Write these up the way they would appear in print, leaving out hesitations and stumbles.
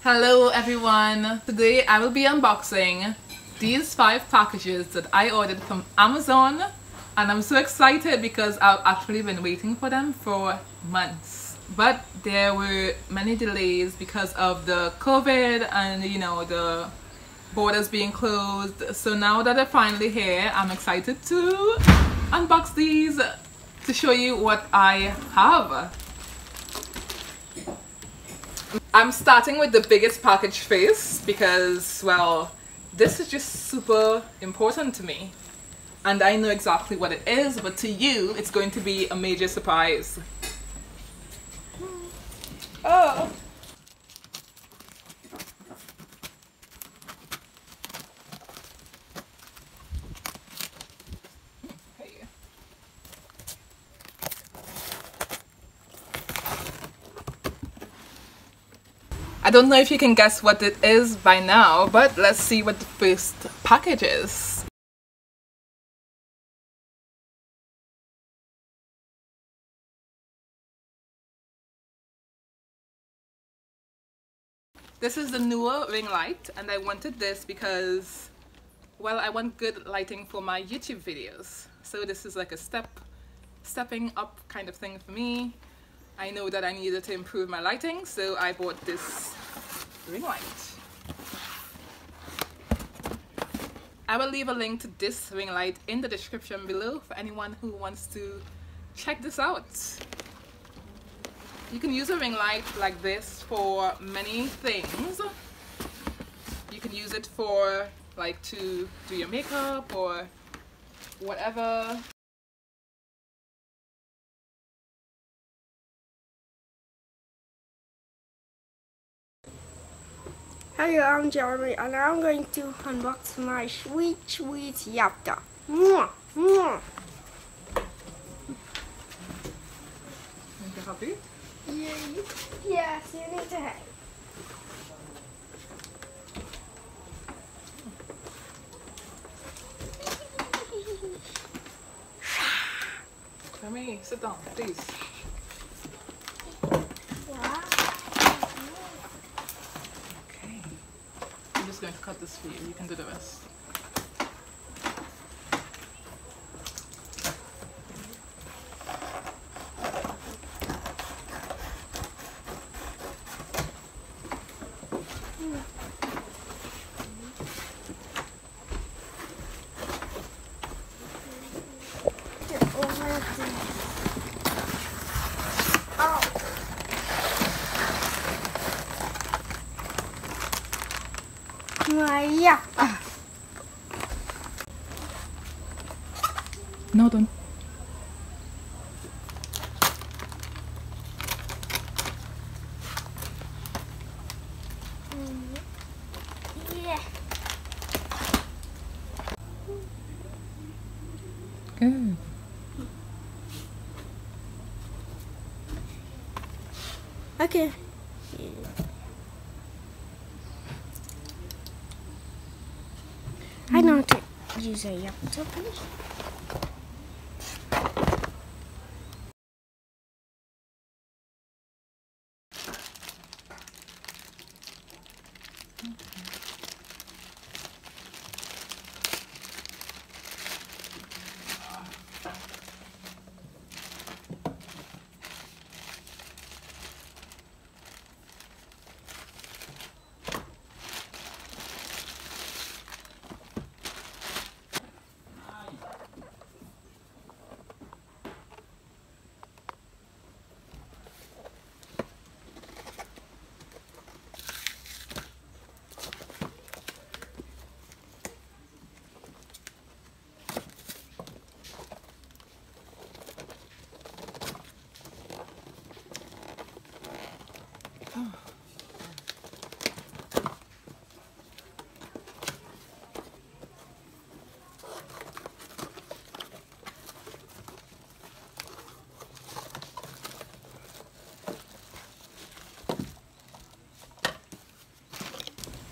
Hello everyone! Today I will be unboxing these 5 packages that I ordered from Amazon, and I'm so excited because I've actually been waiting for them for months. But there were many delays because of the COVID and the borders being closed. So now that they're finally here, I'm excited to unbox these to show you what I have. I'm starting with the biggest package first because, well, this is just super important to me and I know exactly what it is, but to you it's going to be a major surprise. Oh! I don't know if you can guess what it is by now, but let's see what the first package is. This is the newer ring light, and I wanted this because, well, I want good lighting for my YouTube videos. So this is like a stepping up kind of thing for me. I know that I needed to improve my lighting, so I bought this ring light. I will leave a link to this ring light in the description below for anyone who wants to check this out. You can use a ring light like this for many things. You can use it for like to do your makeup or whatever. Hello, I'm Jeremy, and I'm going to unbox my sweet Tabita. Mwah, mwah. Are you happy? Yes, you need to have. Jeremy, sit down, please. I'm just going to cut this for you. You can do the rest. Yeah. No, don't. Yeah. Good. Okay. I know how to use a laptop.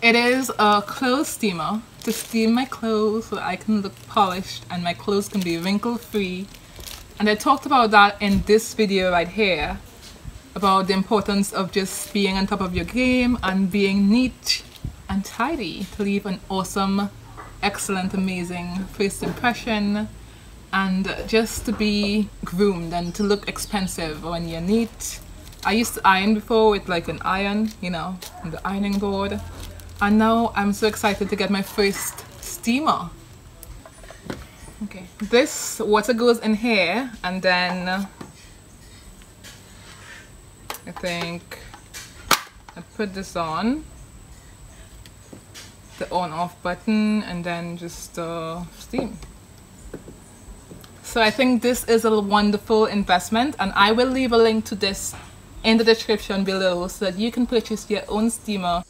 It is a clothes steamer to steam my clothes so I can look polished and my clothes can be wrinkle free. And I talked about that in this video right here. about the importance of just being on top of your game and being neat and tidy to leave an awesome, excellent, amazing first impression, and just to be groomed and to look expensive when you're neat. I used to iron before with like an iron, you know, on the ironing board, and now I'm so excited to get my first steamer. Okay, this water goes in here, and then I think I put this on, the on off button, and then just steam. So I think this is a wonderful investment, and I will leave a link to this in the description below so that you can purchase your own steamer